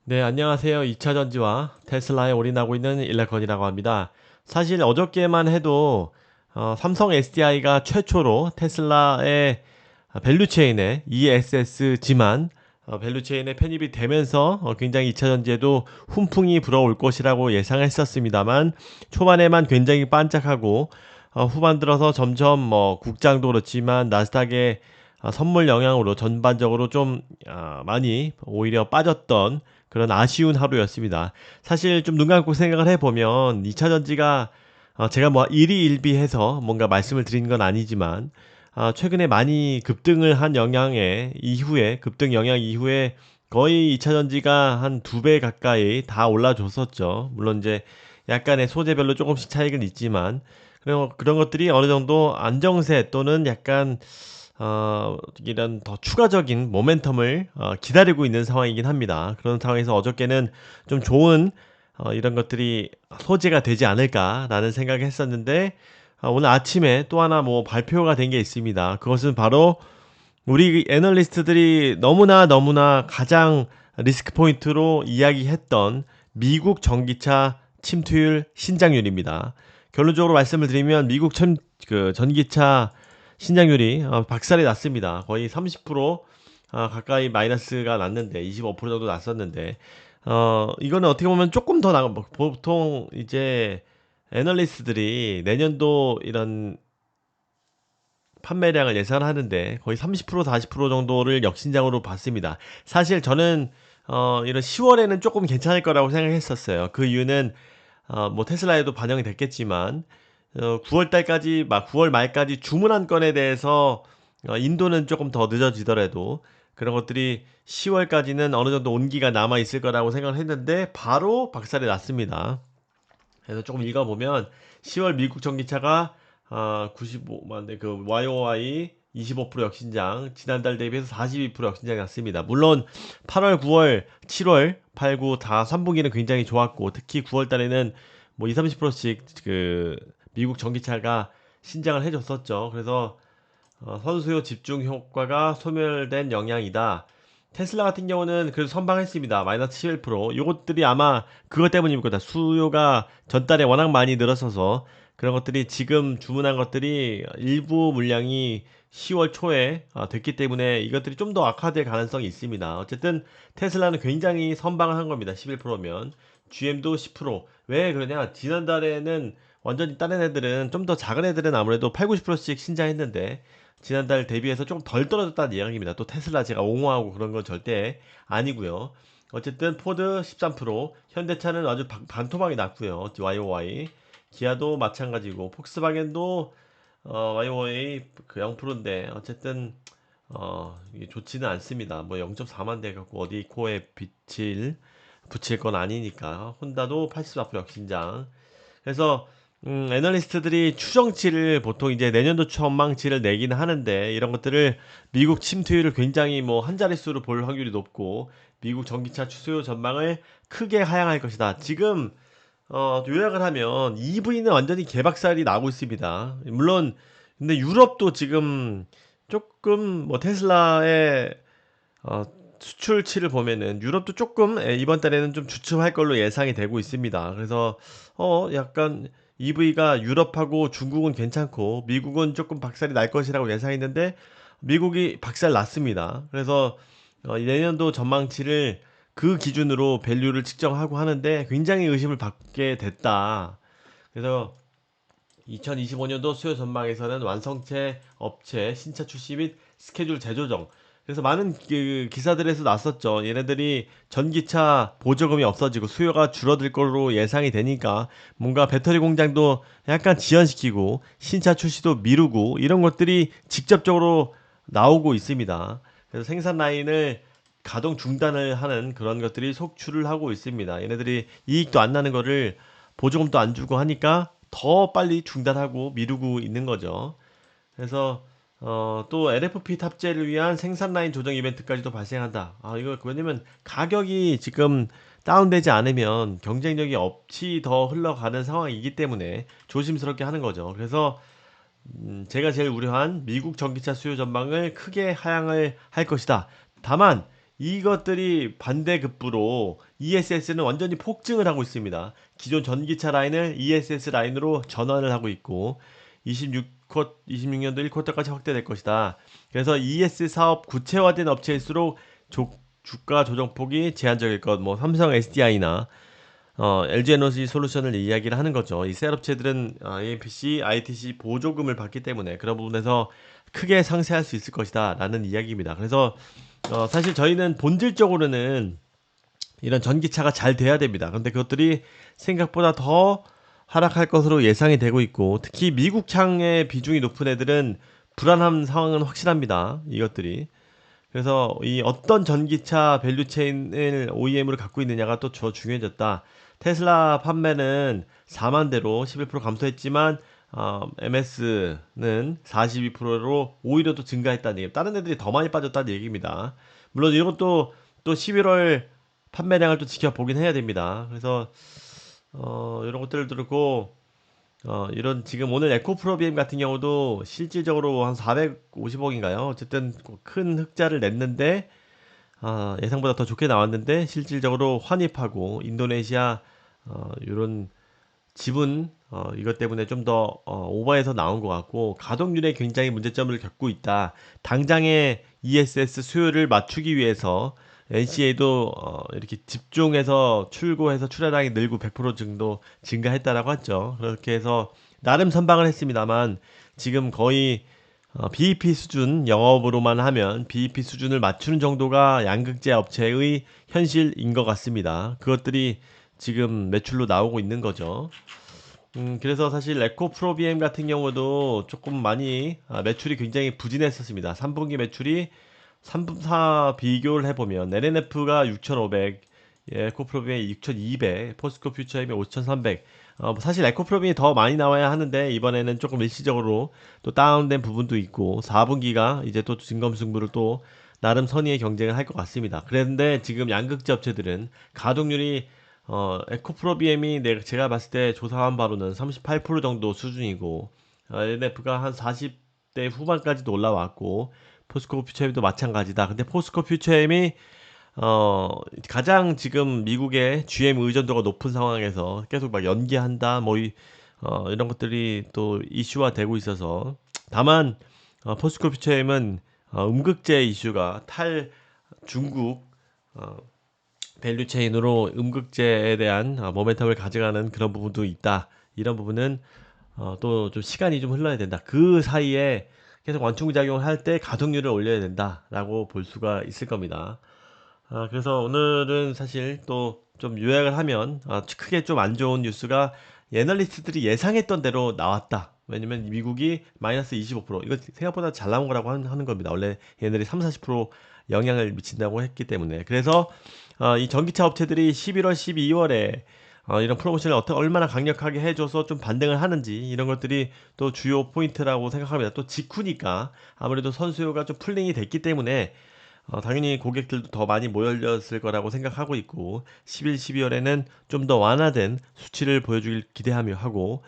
네, 안녕하세요. 2차 전지와 테슬라에 올인하고 있는 일라건이라고 합니다. 사실 어저께만 해도 삼성 SDI가 최초로 테슬라의 밸류체인에 ESS지만 밸류체인에 편입이 되면서 굉장히 2차 전지에도 훈풍이 불어올 것이라고 예상했었습니다만 초반에만 굉장히 반짝하고 후반 들어서 점점 국장도 그렇지만 나스닥의 선물 영향으로 전반적으로 좀 많이 오히려 빠졌던 그런 아쉬운 하루였습니다. 사실 좀 눈 감고 생각을 해보면 2차 전지가 제가 뭐 일희일비해서 뭔가 말씀을 드리는 건 아니지만 최근에 많이 급등을 한 영향에 이후에 급등 영향 이후에 거의 2차 전지가 한 2배 가까이 다 올라줬었죠. 물론 이제 약간의 소재별로 조금씩 차이는 있지만 그런 것들이 어느 정도 안정세 또는 약간 이런 더 추가적인 모멘텀을 기다리고 있는 상황이긴 합니다. 그런 상황에서 어저께는 좀 좋은 이런 것들이 소재가 되지 않을까라는 생각을 했었는데 오늘 아침에 또 하나 뭐 발표가 된 게 있습니다. 그것은 바로 우리 애널리스트들이 너무나 가장 리스크 포인트로 이야기했던 미국 전기차 침투율 신장률입니다. 결론적으로 말씀을 드리면 미국 전기차 신장률이 박살이 났습니다. 거의 30% 가까이 마이너스가 났는데 25% 정도 났었는데 이거는 어떻게 보면 조금 더 나가 보통 이제 애널리스트들이 내년도 이런 판매량을 예상하는데 거의 30% 40% 정도를 역신장으로 봤습니다. 사실 저는 이런 10월에는 조금 괜찮을 거라고 생각했었어요. 그 이유는 뭐 테슬라에도 반영이 됐겠지만 9월 달까지 막 9월 말까지 주문한 건에 대해서 인도는 조금 더 늦어지더라도 그런 것들이 10월까지는 어느 정도 온기가 남아 있을 거라고 생각을 했는데 바로 박살이 났습니다. 그래서 조금 읽어보면 10월 미국 전기차가 95만 대 그 YOY 25% 역신장 지난달 대비해서 42% 역신장이 났습니다. 물론 8월, 9월, 7월, 8, 9 다 3분기는 굉장히 좋았고 특히 9월 달에는 뭐 2, 30%씩 그 미국 전기차가 신장을 해줬었죠. 그래서 선수요 집중 효과가 소멸된 영향이다. 테슬라 같은 경우는 그래도 선방했습니다. 마이너스 11%. 요것들이 아마 그것 때문일 거다. 수요가 전달에 워낙 많이 늘었어서 그런 것들이 지금 주문한 것들이 일부 물량이 10월 초에 됐기 때문에 이것들이 좀 더 악화될 가능성이 있습니다. 어쨌든 테슬라는 굉장히 선방을 한 겁니다. 11%면. GM도 10%. 왜 그러냐? 지난달에는 완전히 다른 애들은 좀 더 작은 애들은 아무래도 8, 90%씩 신장했는데 지난달 대비해서 조금 덜 떨어졌다는 이야기입니다. 또 테슬라 제가 옹호하고 그런 건 절대 아니고요. 어쨌든 포드 13%, 현대차는 아주 반토막이 났고요. YOY, 기아도 마찬가지고 폭스바겐도 YOY 그 0%인데 어쨌든 이게 좋지는 않습니다. 뭐 0.4만 대 갖고 어디 코에 붙일 건 아니니까. 혼다도 84% 역신장. 그래서 애널리스트들이 추정치를 보통 이제 내년도 전망치를 내기는 하는데 이런 것들을 미국 침투율을 굉장히 뭐 한 자릿수로 볼 확률이 높고 미국 전기차 수요 전망을 크게 하향할 것이다. 지금 요약을 하면 EV는 완전히 개박살이 나고 있습니다. 물론 근데 유럽도 지금 조금 뭐 테슬라의 어, 수출치를 보면은 유럽도 조금 이번 달에는 좀 주춤할 걸로 예상이 되고 있습니다. 그래서 약간 EV가 유럽하고 중국은 괜찮고 미국은 조금 박살이 날 것이라고 예상했는데 미국이 박살 났습니다. 그래서 내년도 전망치를 그 기준으로 밸류를 측정하고 하는데 굉장히 의심을 받게 됐다. 그래서 2025년도 수요 전망에서는 완성체 업체 신차 출시 및 스케줄 재조정. 그래서 많은 그 기사들에서 났었죠. 얘네들이 전기차 보조금이 없어지고 수요가 줄어들 걸로 예상이 되니까 뭔가 배터리 공장도 약간 지연시키고 신차 출시도 미루고 이런 것들이 직접적으로 나오고 있습니다. 그래서 생산 라인을 가동 중단을 하는 그런 것들이 속출을 하고 있습니다. 얘네들이 이익도 안 나는 거를 보조금도 안 주고 하니까 더 빨리 중단하고 미루고 있는 거죠. 그래서 또 LFP 탑재를 위한 생산 라인 조정 이벤트까지도 발생한다. 이거 왜냐면 가격이 지금 다운되지 않으면 경쟁력이 없이 더 흘러가는 상황이기 때문에 조심스럽게 하는 거죠. 그래서 제가 제일 우려한 미국 전기차 수요 전망을 크게 하향을 할 것이다. 다만 이것들이 반대급부로 ESS는 완전히 폭증을 하고 있습니다. 기존 전기차 라인을 ESS 라인으로 전환을 하고 있고 26년도 1쿼터까지 확대될 것이다. 그래서 ES 사업 구체화된 업체일수록 주가 조정폭이 제한적일 것. 뭐 삼성 SDI나 LG 에너지 솔루션을 이야기를 하는 거죠. 이 셀 업체들은 AMPC, ITC 보조금을 받기 때문에 그런 부분에서 크게 상쇄할 수 있을 것이다 라는 이야기입니다. 그래서 사실 저희는 본질적으로는 이런 전기차가 잘 돼야 됩니다. 근데 그것들이 생각보다 더 하락할 것으로 예상이 되고 있고, 특히 미국 향의 비중이 높은 애들은 불안한 상황은 확실합니다. 이것들이. 그래서 이 어떤 전기차 밸류체인을 OEM으로 갖고 있느냐가 또 중요해졌다. 테슬라 판매는 4만 대로 11% 감소했지만 MS는 42%로 오히려 또 증가했다는 얘기. 다른 애들이 더 많이 빠졌다는 얘기입니다. 물론 이것도 또 11월 판매량을 또 지켜보긴 해야 됩니다. 그래서 이런 것들을 들고 이런 지금 오늘 에코프로비엠 같은 경우도 실질적으로 한 450억인가요? 어쨌든 큰 흑자를 냈는데 예상보다 더 좋게 나왔는데 실질적으로 환입하고 인도네시아 이런 지분 이것 때문에 좀 더 오버해서 나온 것 같고 가동률에 굉장히 문제점을 겪고 있다. 당장의 ESS 수요를 맞추기 위해서 NCA도 이렇게 집중해서 출고해서 출하량이 늘고 100% 정도 증가했다라고 했죠. 그렇게 해서 나름 선방을 했습니다만 지금 거의 BEP 수준 영업으로만 하면 BEP 수준을 맞추는 정도가 양극재 업체의 현실인 것 같습니다. 그것들이 지금 매출로 나오고 있는 거죠. 그래서 사실 에코프로비엠 같은 경우도 조금 많이 매출이 굉장히 부진했었습니다. 3분기 매출이 3분4 비교를 해보면 LNF가 6,500, 에코프로비엠이 6,200, 포스코 퓨처엠이 5,300. 사실 에코프로비엠이 더 많이 나와야 하는데 이번에는 조금 일시적으로 또 다운된 부분도 있고 4분기가 이제 또 진검승부를 또 나름 선의의 경쟁을 할 것 같습니다. 그런데 지금 양극재 업체들은 가동률이 에코프로비엠이 제가 봤을 때 조사한 바로는 38% 정도 수준이고 LNF가 한 40대 후반까지도 올라왔고 포스코 퓨처엠도 마찬가지다. 근데 포스코 퓨처엠이 어, 가장 지금 미국의 GM 의존도가 높은 상황에서 계속 막 연기한다, 이런 것들이 또 이슈화 되고 있어서. 다만, 포스코 퓨처엠은, 음극재 이슈가 중국, 어, 밸류체인으로 음극재에 대한 모멘텀을 가져가는 그런 부분도 있다. 이런 부분은, 또 좀 시간이 좀 흘러야 된다. 그 사이에 계속 원충작용을 할 때 가동률을 올려야 된다라고 볼 수가 있을 겁니다. 그래서 오늘은 사실 또 좀 요약을 하면 크게 좀 안 좋은 뉴스가 애널리스트들이 예상했던 대로 나왔다. 왜냐면 미국이 마이너스 25% 이거 생각보다 잘 나온 거라고 하는 겁니다. 원래 얘네들이 3, 40% 영향을 미친다고 했기 때문에. 그래서 이 전기차 업체들이 11월, 12월에 이런 프로모션을 얼마나 강력하게 해줘서 좀 반등을 하는지 이런 것들이 또 주요 포인트라고 생각합니다. 또 직후니까 아무래도 선수요가 좀 풀링이 됐기 때문에 당연히 고객들도 더 많이 모였을 거라고 생각하고 있고 11, 12월에는 좀 더 완화된 수치를 보여주길 기대하며 하고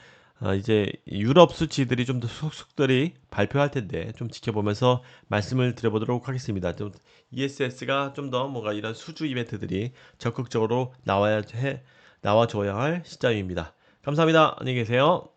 이제 유럽 수치들이 좀 더 속속들이 발표할 텐데 좀 지켜보면서 말씀을 드려보도록 하겠습니다. 좀 ESS가 좀 더 뭔가 이런 수주 이벤트들이 적극적으로 나와줘야 할 시점입니다. 감사합니다. 안녕히 계세요.